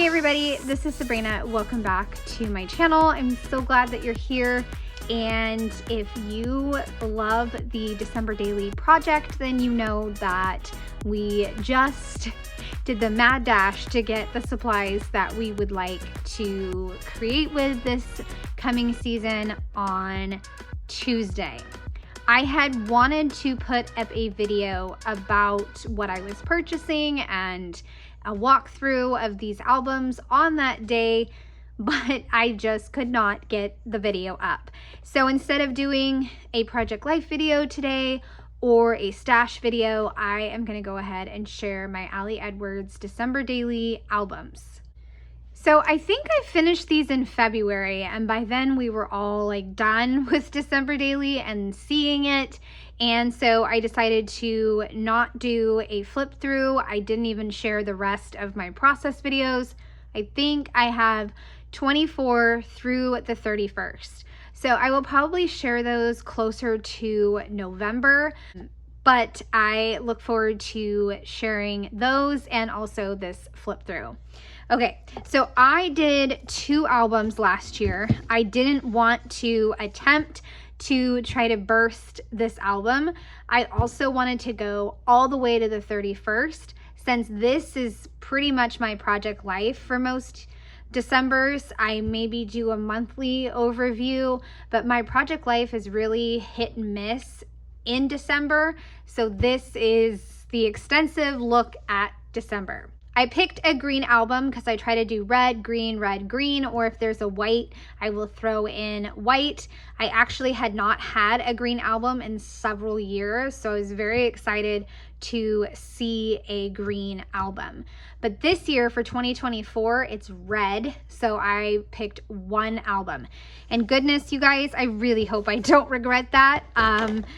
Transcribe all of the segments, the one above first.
Hey everybody, this is Sabrina. Welcome back to my channel. I'm so glad that you're here. And if you love the December Daily project, then you know that we just did the mad dash to get the supplies that we would like to create with this coming season on Tuesday. I had wanted to put up a video about what I was purchasing and a walkthrough of these albums on that day, but I just could not get the video up. So instead of doing a Project Life video today or a stash video, I am going to go ahead and share my Ali Edwards December Daily albums. So I think I finished these in February, and by then we were all like done with December Daily and seeing it. And so I decided to not do a flip through. I didn't even share the rest of my process videos. I think I have 24 through the 31st. So I will probably share those closer to November, but I look forward to sharing those and also this flip through. Okay, so I did 2 albums last year. I didn't want to attempt to try to burst this album. I also wanted to go all the way to the 31st, since this is pretty much my Project Life for most Decembers. I maybe do a monthly overview, but my Project Life is really hit and miss in December. So this is the extensive look at December. I picked a green album because I try to do red, green, or if there's a white, I will throw in white. I actually had not had a green album in several years, so I was very excited to see a green album. But this year for 2024, it's red, so I picked 1 album. And goodness, you guys, I really hope I don't regret that.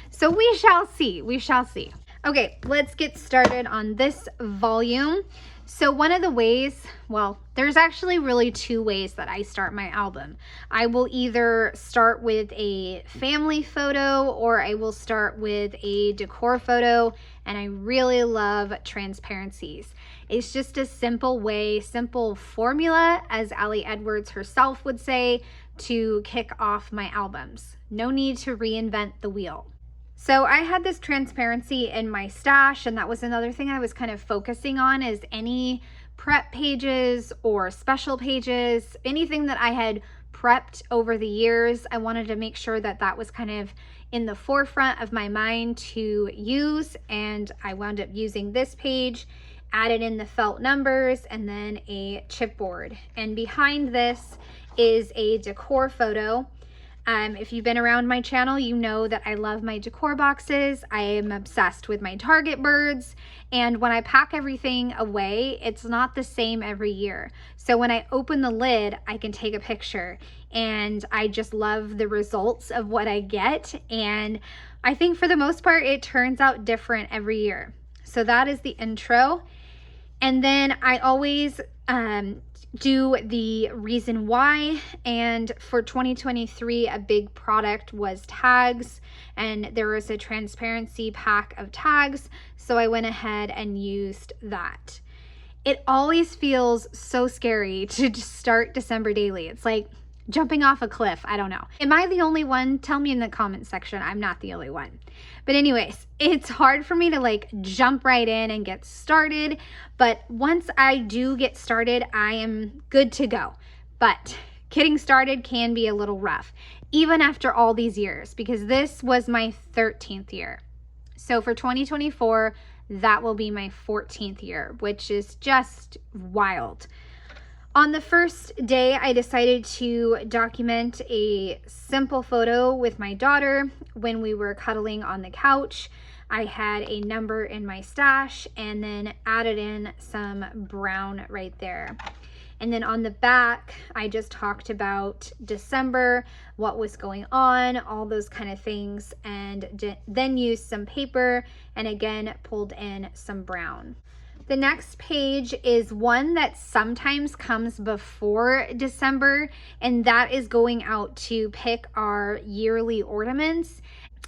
So we shall see, Okay, let's get started on this volume. So one of the ways, well, there's actually really 2 ways that I start my album. I will either start with a family photo or I will start with a decor photo, and I really love transparencies. It's just a simple way, simple formula, as Ali Edwards herself would say, to kick off my albums. No need to reinvent the wheel. So I had this transparency in my stash, and that was another thing I was kind of focusing on, is any prep pages or special pages, anything that I had prepped over the years. I wanted to make sure that that was kind of in the forefront of my mind to use, and I wound up using this page, added in the felt numbers, and then a chipboard. And behind this is a decor photo. If you've been around my channel, you know that I love my decor boxes. I am obsessed with my Target birds. And when I pack everything away, it's not the same every year. So when I open the lid, I can take a picture. And I just love the results of what I get. And I think for the most part, it turns out different every year. So that is the intro. And then I always do the reason why, and for 2023 a big product was tags, and there was a transparency pack of tags, so I went ahead and used that. It always feels so scary to just start December Daily. It's like jumping off a cliff. I don't know. Am I the only one? Tell me in the comment section. I'm not the only one. But anyways, it's hard for me to like jump right in and get started. But once I do get started, I am good to go. But getting started can be a little rough, even after all these years, because this was my 13th year. So for 2024, that will be my 14th year, which is just wild. On the first day, I decided to document a simple photo with my daughter when we were cuddling on the couch. I had a number in my stash and then added in some brown right there. And then on the back, I just talked about December, what was going on, all those kind of things, and then used some paper and again pulled in some brown. The next page is one that sometimes comes before December, and that is going out to pick our yearly ornaments.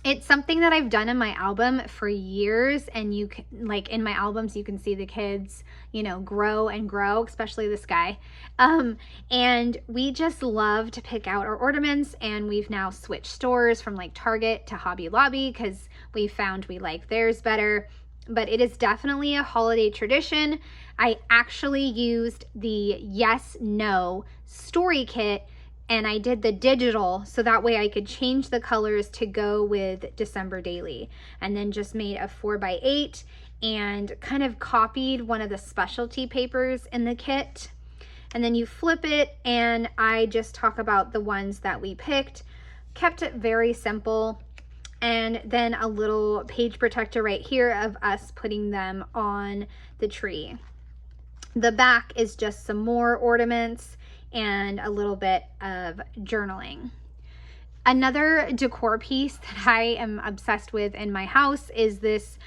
It's something that I've done in my album for years, and you can, like in my albums, you can see the kids, you know, grow and grow, especially this guy. And we just love to pick out our ornaments, and we've now switched stores from like Target to Hobby Lobby because we found we like theirs better. But it is definitely a holiday tradition. I actually used the Yes No story kit, and I did the digital so that way I could change the colors to go with December Daily, and then just made a 4x8 and kind of copied one of the specialty papers in the kit. And then you flip it, and I just talk about the ones that we picked, kept it very simple, and then a little page protector right here of us putting them on the tree. The back is just some more ornaments and a little bit of journaling. Another decor piece that I am obsessed with in my house is this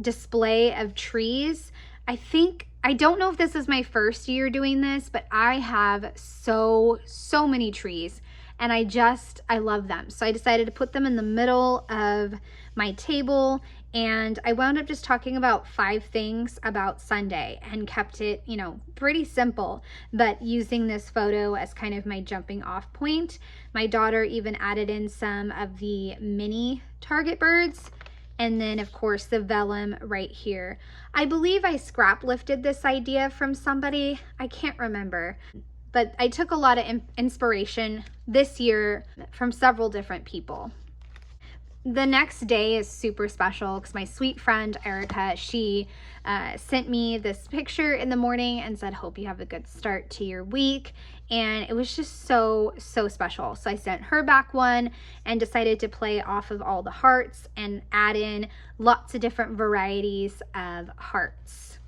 display of trees. I don't know if this is my first year doing this, but I have so many trees, and I love them. So I decided to put them in the middle of my table, and I wound up just talking about 5 things about Sunday and kept it, you know, pretty simple, but using this photo as kind of my jumping off point. My daughter even added in some of the mini target birds, and then of course the vellum right here. I believe I scrap lifted this idea from somebody, I can't remember, but I took a lot of inspiration this year from several different people. The next day is super special because my sweet friend Erica, she sent me this picture in the morning and said, hope you have a good start to your week. And it was just so special. So I sent her back one and decided to play off of all the hearts and add in lots of different varieties of hearts.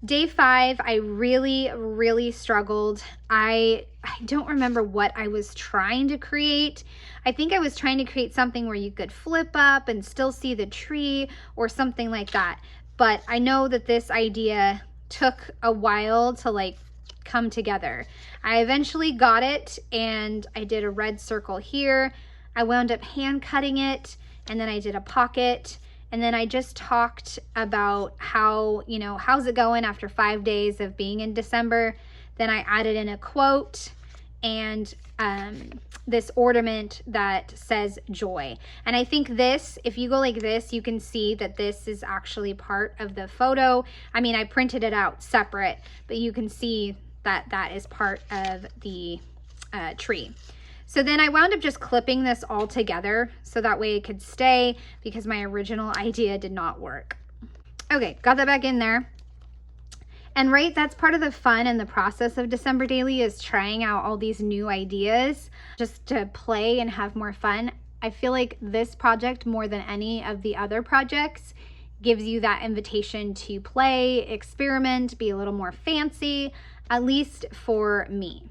Day 5, I really struggled. I don't remember what I was trying to create. I think I was trying to create something where you could flip up and still see the tree or something like that. But I know that this idea took a while to like come together. I eventually got it, and I did a red circle here. I wound up hand cutting it, and then I did a pocket. And then I just talked about how, you know, how's it going after 5 days of being in December. Then I added in a quote and this ornament that says joy. And I think this, if you go like this, you can see that this is actually part of the photo. I mean, I printed it out separate, but you can see that that is part of the tree. So then I wound up just clipping this all together so that way it could stay, because my original idea did not work. Okay, got that back in there. And right, that's part of the fun and the process of December Daily, is trying out all these new ideas just to play and have more fun. I feel like this project, more than any of the other projects, gives you that invitation to play, experiment, be a little more fancy, at least for me.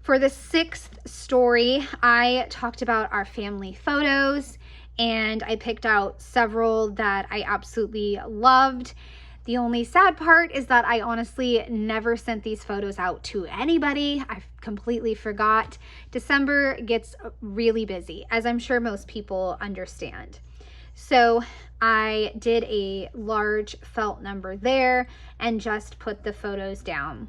For the 6th story, I talked about our family photos, and I picked out several that I absolutely loved. The only sad part is that I honestly never sent these photos out to anybody. I completely forgot. December gets really busy, as I'm sure most people understand. So I did a large felt number there and just put the photos down.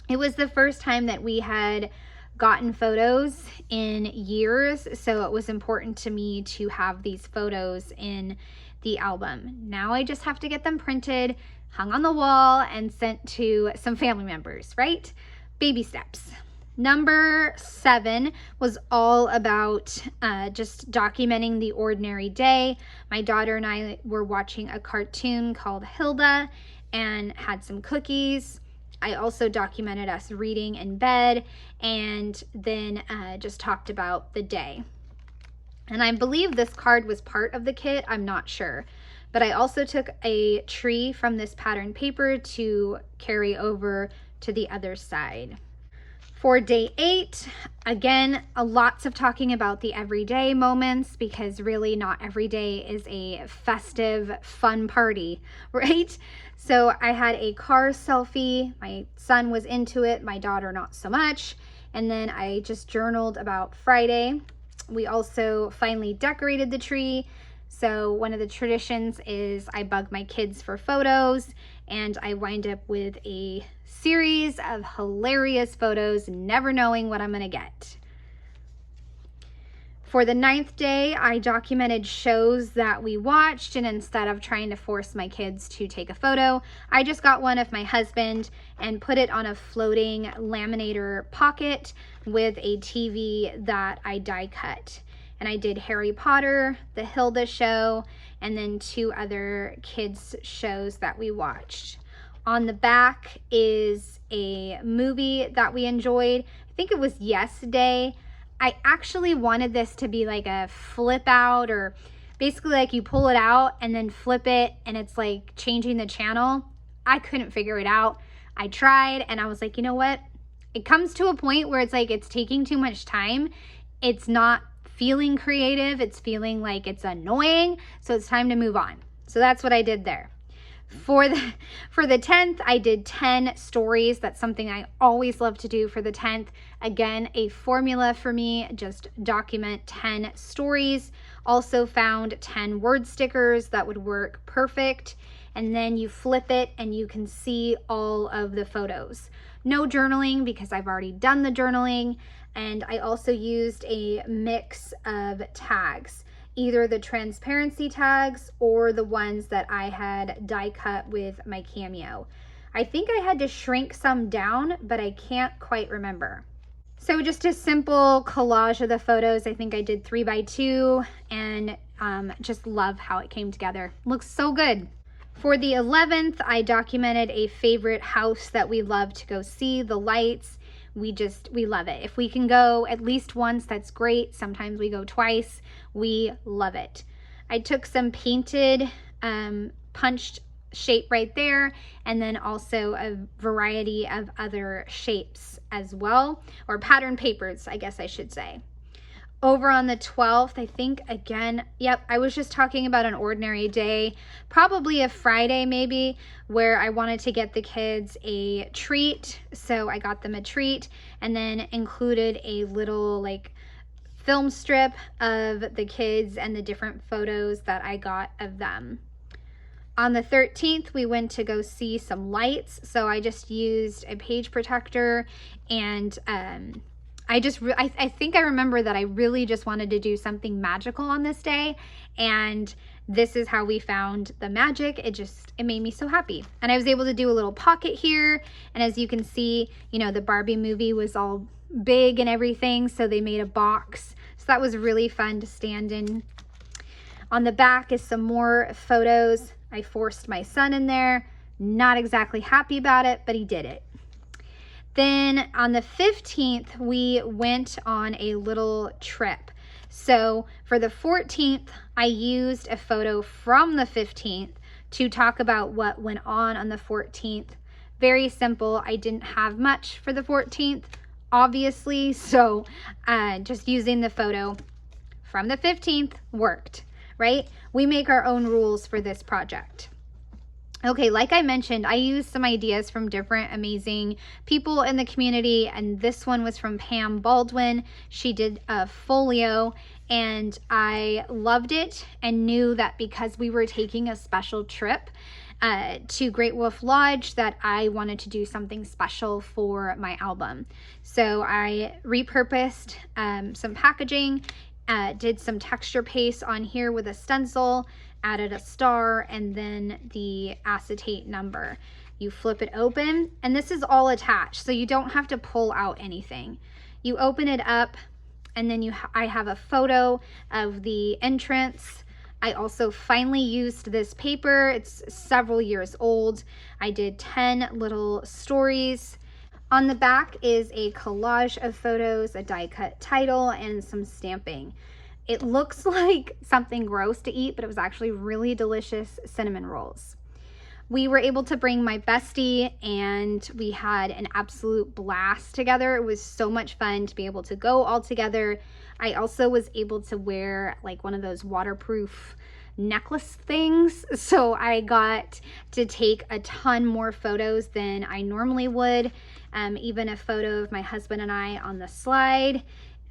It was the first time that we had gotten photos in years, so it was important to me to have these photos in the album. Now I just have to get them printed, hung on the wall, and sent to some family members, right? Baby steps. Number 7 was all about just documenting the ordinary day. My daughter and I were watching a cartoon called Hilda and had some cookies. I also documented us reading in bed, and then just talked about the day. And I believe this card was part of the kit, I'm not sure. But I also took a tree from this pattern paper to carry over to the other side. For day 8, again, lots of talking about the everyday moments, because really not every day is a festive, fun party, right? So I had a car selfie. My son was into it, my daughter not so much. And then I just journaled about Friday. We also finally decorated the tree. So one of the traditions is I bug my kids for photos, and I wind up with a series of hilarious photos, never knowing what I'm gonna get. For the 9th day, I documented shows that we watched, and instead of trying to force my kids to take a photo, I just got one of my husband and put it on a floating laminator pocket with a TV that I die cut. And I did Harry Potter, the Hilda show, and then 2 other kids shows that we watched. On the back is a movie that we enjoyed. I think it was Yes Day. I actually wanted this to be like a flip out, or basically like you pull it out and then flip it and it's like changing the channel. I couldn't figure it out. I tried and I was like, you know what? It comes to a point where it's like it's taking too much time. It's not feeling creative. It's feeling like it's annoying. So it's time to move on. So that's what I did there. For the 10th, I did 10 stories. That's something I always love to do for the 10th. Again, a formula for me, just document 10 stories. Also found 10 word stickers that would work perfect. And then you flip it and you can see all of the photos. No journaling because I've already done the journaling. And I also used a mix of tags, either the transparency tags or the ones that I had die cut with my Cameo. I think I had to shrink some down, but I can't quite remember. So just a simple collage of the photos. I think I did 3x2 and just love how it came together. Looks so good. For the 11th, I documented a favorite house that we love to go see, the lights. We love it. If we can go at least once, that's great. Sometimes we go twice. We love it. I took some painted, punched shape right there, and then also a variety of other shapes as well, or pattern papers, I guess I should say. Over on the 12th, I think, again, yep, I was just talking about an ordinary day, probably a Friday maybe, where I wanted to get the kids a treat. So I got them a treat and then included a little like film strip of the kids and the different photos that I got of them. On the 13th, we went to go see some lights. So I just used a page protector and I think I remember that I really just wanted to do something magical on this day, and this is how we found the magic. It made me so happy. And I was able to do a little pocket here, and as you can see, you know, the Barbie movie was all big and everything, so they made a box. So that was really fun to stand in. On the back is some more photos. I forced my son in there. Not exactly happy about it, but he did it. Then on the 15th, we went on a little trip. So for the 14th, I used a photo from the 15th to talk about what went on the 14th. Very simple. I didn't have much for the 14th, obviously. So just using the photo from the 15th worked, right? We make our own rules for this project. Okay, like I mentioned, I used some ideas from different amazing people in the community, and this one was from Baldwin. She did a folio, and I loved it and knew that because we were taking a special trip to Great Wolf Lodge that I wanted to do something special for my album. So I repurposed some packaging, did some texture paste on here with a stencil, added a star, and then the acetate number. You flip it open, and this is all attached, so you don't have to pull out anything. You open it up, and then I have a photo of the entrance. I also finally used this paper. It's several years old. I did 10 little stories. On the back is a collage of photos, a die cut title, and some stamping. It looks like something gross to eat, but it was actually really delicious cinnamon rolls. We were able to bring my bestie, and we had an absolute blast together. It was so much fun to be able to go all together. I also was able to wear like one of those waterproof necklace things, so I got to take a ton more photos than I normally would. Even a photo of my husband and I on the slide.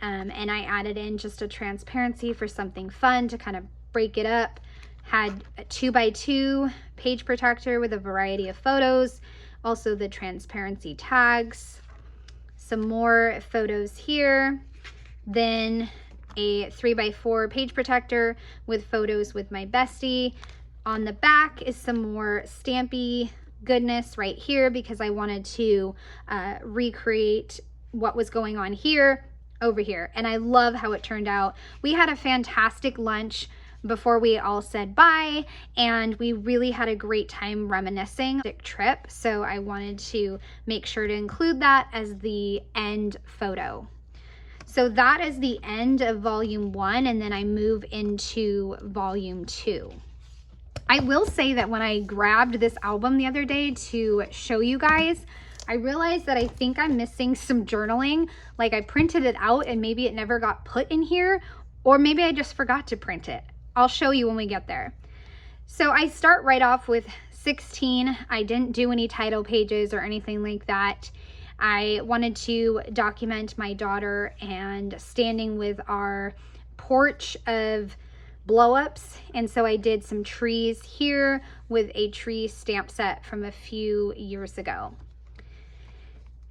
and I added in just a transparency for something fun to kind of break it up. Had a 2x2 page protector with a variety of photos, also the transparency tags, some more photos here, then a 3x4 page protector with photos with my bestie. On the back is some more stampy goodness right here because I wanted to recreate what was going on here over here, and I love how it turned out. We had a fantastic lunch before we all said bye, and we really had a great time reminiscing trip, so I wanted to make sure to include that as the end photo. So that is the end of volume 1, and then I move into volume 2. I will say that when I grabbed this album the other day to show you guys, I realized that I think I'm missing some journaling. Like, I printed it out and maybe it never got put in here, or maybe I just forgot to print it. I'll show you when we get there. So I start right off with 16. I didn't do any title pages or anything like that. I wanted to document my daughter and standing with our porch of blow-ups, and so I did some trees here with a tree stamp set from a few years ago.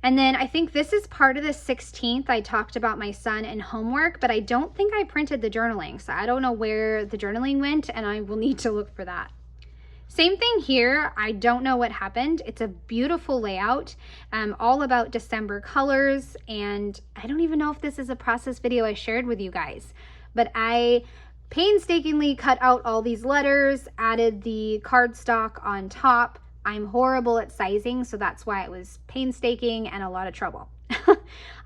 And then I think this is part of the 16th. I talked about my son and homework, but I don't think I printed the journaling, so I don't know where the journaling went, and I will need to look for that. Same thing here. I don't know what happened. It's a beautiful layout, all about December colors, and I don't even know if this is a process video I shared with you guys, but I painstakingly cut out all these letters, added the cardstock on top. I'm horrible at sizing, so that's why it was painstaking and a lot of trouble.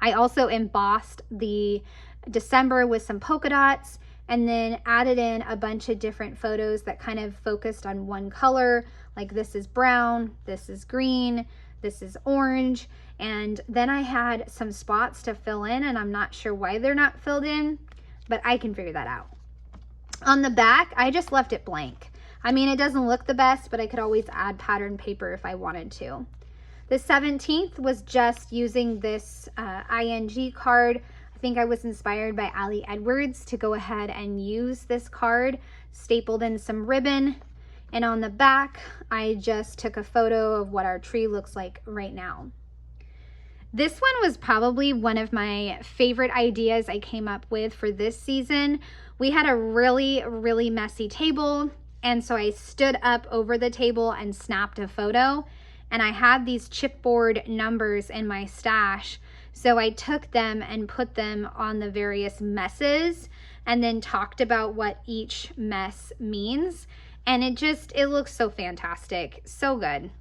I also embossed the December with some polka dots, and then added in a bunch of different photos that kind of focused on one color. Like, this is brown, this is green, this is orange, and then I had some spots to fill in, and I'm not sure why they're not filled in, but I can figure that out. On the back, I just left it blank. I mean, it doesn't look the best, but I could always add pattern paper if I wanted to. The 17th was just using this ING card. I think I was inspired by Ali Edwards to go ahead and use this card, stapled in some ribbon. And on the back, I just took a photo of what our tree looks like right now. This one was probably one of my favorite ideas I came up with for this season. We had a really, really messy table, and so I stood up over the table and snapped a photo, and I had these chipboard numbers in my stash, so I took them and put them on the various messes and then talked about what each mess means, and it looks so fantastic, so good.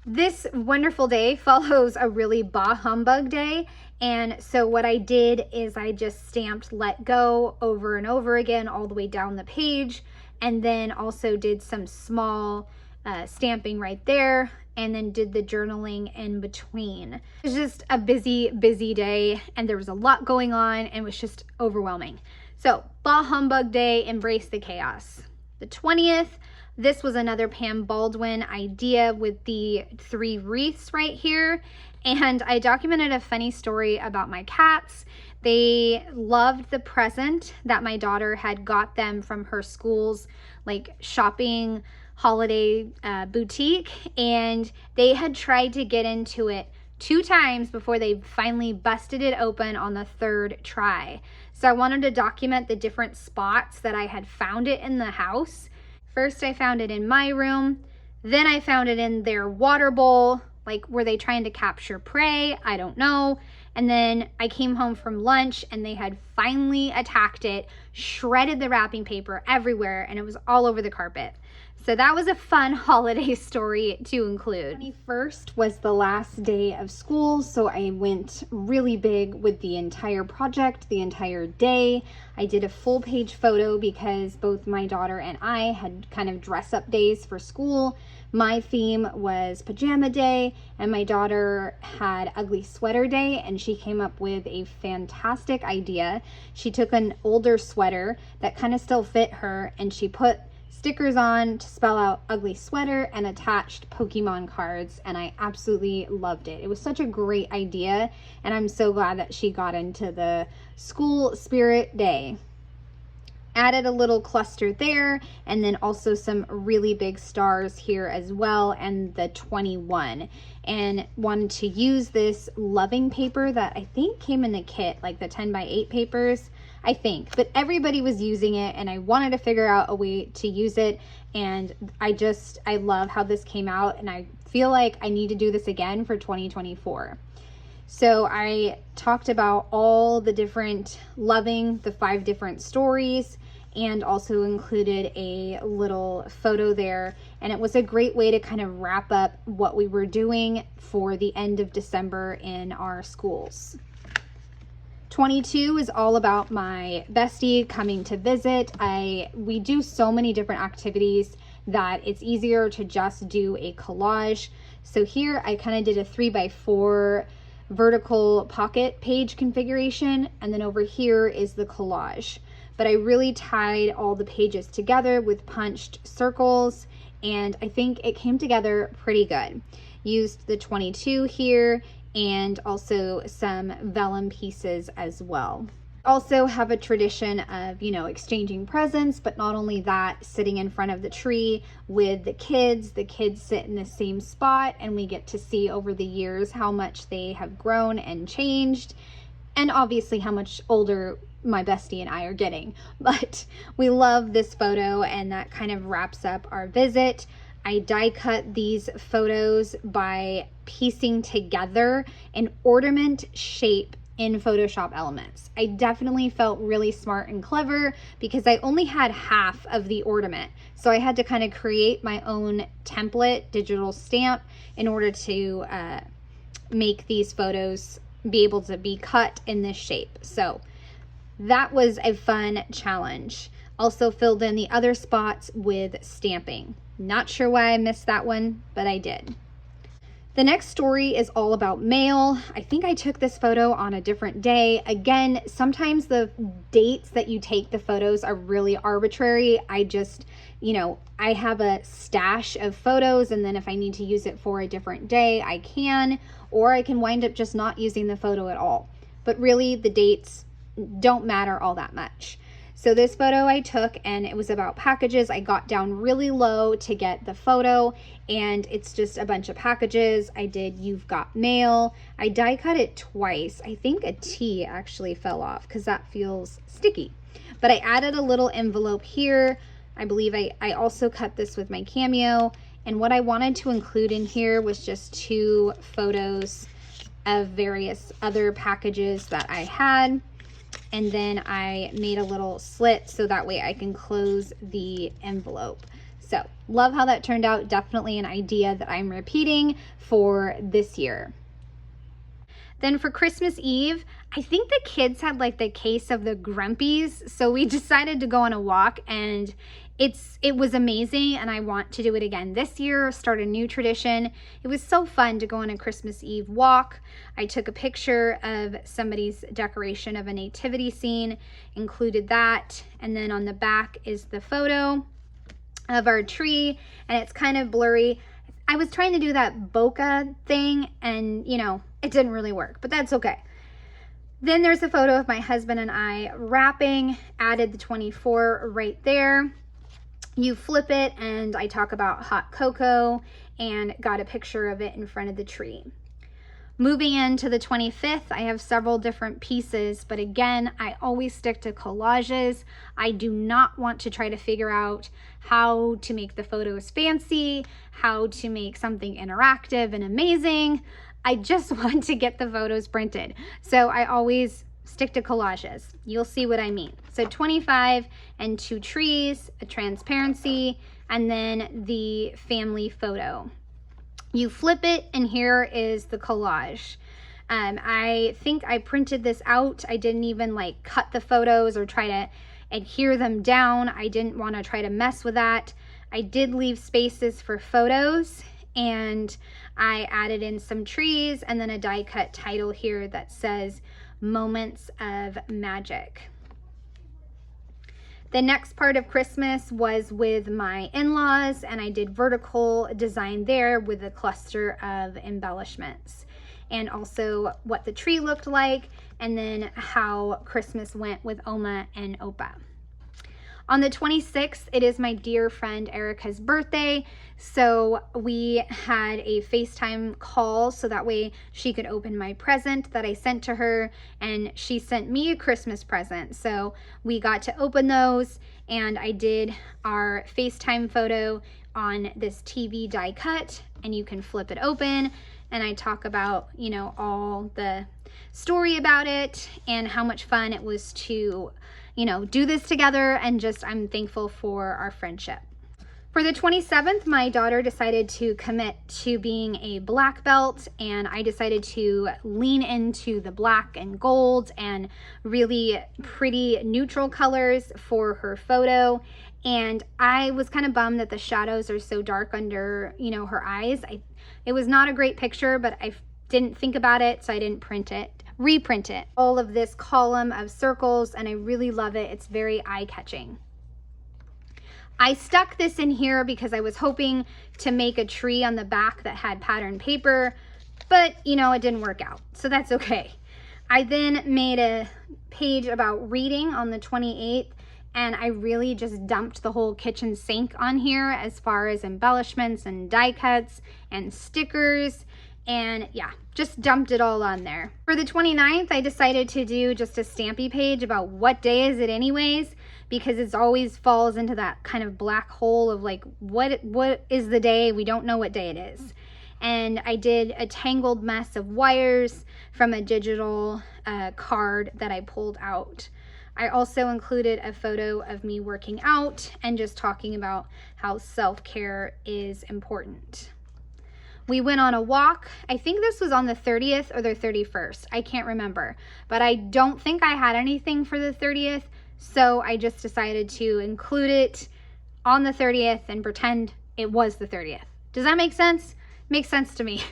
This wonderful day follows a really bah humbug day, and so what I did is I just stamped let go over and over again all the way down the page, and then also did some small stamping right there, and then did the journaling in between. It was just a busy, busy day, and there was a lot going on, and it was just overwhelming. So, bah humbug day, embrace the chaos. The 20th, this was another Pam Baldwin idea with the 3 wreaths right here. And I documented a funny story about my cats. They loved the present that my daughter had got them from her school's like shopping holiday boutique. And they had tried to get into it 2 times before they finally busted it open on the 3rd try. So I wanted to document the different spots that I had found it in the house. First, I found it in my room, then I found it in their water bowl. Like, were they trying to capture prey? I don't know. And then I came home from lunch and they had finally attacked it, shredded the wrapping paper everywhere, and it was all over the carpet. So that was a fun holiday story to include. 21st was the last day of school, so I went really big with the entire project, the entire day. I did a full page photo because both my daughter and I had kind of dress up days for school. My theme was pajama day, and my daughter had ugly sweater day, and she came up with a fantastic idea. She took an older sweater that kind of still fit her, and she put stickers on to spell out ugly sweater and attached Pokemon cards, and I absolutely loved it. It was such a great idea, and I'm so glad that she got into the school spirit day. Added a little cluster there, and then also some really big stars here as well, and the 21, and wanted to use this loving paper that I think came in the kit, like the 10x8 papers, I think, but everybody was using it, and I wanted to figure out a way to use it, and I love how this came out, and I feel like I need to do this again for 2024. So I talked about all the different loving, the 5 different stories, and also included a little photo there. And it was a great way to kind of wrap up what we were doing for the end of December in our schools. 22 is all about my bestie coming to visit. We do so many different activities that it's easier to just do a collage. So here I kind of did a 3x4 vertical pocket page configuration, and then over here is the collage. But I really tied all the pages together with punched circles, and I think it came together pretty good. Used the 22 here and also some vellum pieces as well. Also have a tradition of, exchanging presents, but not only that, sitting in front of the tree with the kids sit in the same spot, and we get to see over the years how much they have grown and changed, and obviously how much older my bestie and I are getting. But we love this photo, and that kind of wraps up our visit. I die cut these photos by piecing together an ornament shape in Photoshop Elements. I definitely felt really smart and clever because I only had half of the ornament. So I had to kind of create my own template digital stamp in order to make these photos be able to be cut in this shape. So that was a fun challenge. Also filled in the other spots with stamping. Not sure why I missed that one, but I did. The next story is all about mail. I think I took this photo on a different day. Again, sometimes the dates that you take the photos are really arbitrary. I just, I have a stash of photos, and then if I need to use it for a different day, I can, or I can wind up just not using the photo at all. But really, the dates don't matter all that much. So this photo I took, and it was about packages. I got down really low to get the photo, and it's just a bunch of packages. I did You've Got Mail. I die cut it twice. I think a T actually fell off because that feels sticky. But I added a little envelope here. I believe I also cut this with my Cameo, and what I wanted to include in here was just 2 photos of various other packages that I had. And then I made a little slit so that way I can close the envelope. So love how that turned out. Definitely an idea that I'm repeating for this year. Then for Christmas Eve, I think the kids had like the case of the grumpies. So we decided to go on a walk, and it was amazing, and I want to do it again this year, start a new tradition. It was so fun to go on a Christmas Eve walk. I took a picture of somebody's decoration of a nativity scene, included that, and then on the back is the photo of our tree, and it's kind of blurry. I was trying to do that bokeh thing, and it didn't really work, but that's okay. Then there's a photo of my husband and I wrapping, added the 24 right there. You flip it, and I talk about hot cocoa and got a picture of it in front of the tree. Moving into the 25th, I have several different pieces, but again, I always stick to collages. I do not want to try to figure out how to make the photos fancy, how to make something interactive and amazing. I just want to get the photos printed. So I always stick to collages. You'll see what I mean. So 25 and 2 trees, a transparency, and then the family photo. You flip it, and here is the collage. I think I printed this out. I didn't even like cut the photos or try to adhere them down. I didn't want to try to mess with that. I did leave spaces for photos, and I added in some trees and then a die cut title here that says Moments of Magic. The next part of Christmas was with my in-laws, and I did vertical design there with a cluster of embellishments, and also what the tree looked like, and then how Christmas went with Oma and Opa. On the 26th, it is my dear friend Erica's birthday, so we had a FaceTime call so that way she could open my present that I sent to her, and she sent me a Christmas present. So we got to open those, and I did our FaceTime photo on this TV die cut, and you can flip it open, and I talk about, you know, all the story about it and how much fun it was to, you know, do this together, and just I'm thankful for our friendship. For the 27th, my daughter decided to commit to being a black belt, and I decided to lean into the black and gold and really pretty neutral colors for her photo. And I was kind of bummed that the shadows are so dark under, you know, her eyes. It was not a great picture, but I didn't think about it, so I didn't reprint it. All of this column of circles, and I really love it. It's very eye-catching. I stuck this in here because I was hoping to make a tree on the back that had patterned paper, but you know, it didn't work out, so that's okay. I then made a page about reading on the 28th, and I really just dumped the whole kitchen sink on here as far as embellishments and die cuts and stickers, and yeah, just dumped it all on there. For the 29th, I decided to do just a stampy page about what day is it anyways, because it always falls into that kind of black hole of like, what is the day? We don't know what day it is. And I did a tangled mess of wires from a digital card that I pulled out. I also included a photo of me working out and just talking about how self-care is important. We went on a walk. I think this was on the 30th or the 31st. I can't remember, but I don't think I had anything for the 30th. So I just decided to include it on the 30th and pretend it was the 30th. Does that make sense? Makes sense to me.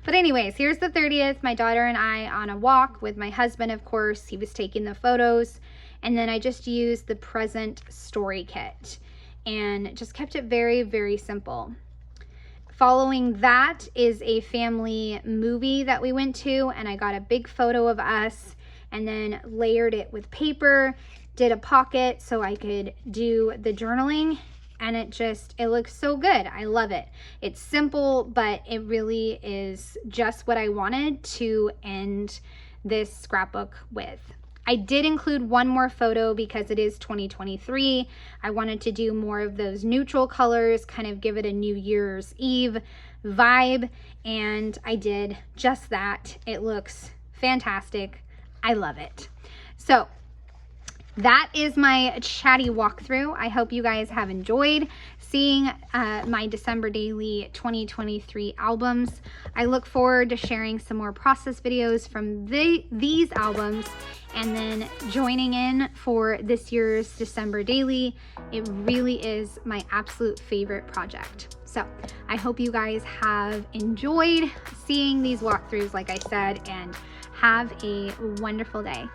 But anyways, here's the 30th, my daughter and I on a walk with my husband, of course. He was taking the photos. And then I just used the present story kit and just kept it very, very simple. Following that is a family movie that we went to, and I got a big photo of us and then layered it with paper, did a pocket so I could do the journaling, and it looks so good. I love it. It's simple, but it really is just what I wanted to end this scrapbook with. I did include one more photo because it is 2023. I wanted to do more of those neutral colors, kind of give it a New Year's Eve vibe, and I did just that. It looks fantastic. I love it. So that is my chatty walkthrough. I hope you guys have enjoyed seeing my December Daily 2023 albums. I look forward to sharing some more process videos from these albums, and then joining in for this year's December Daily. It really is my absolute favorite project. So I hope you guys have enjoyed seeing these walkthroughs, like I said, and have a wonderful day.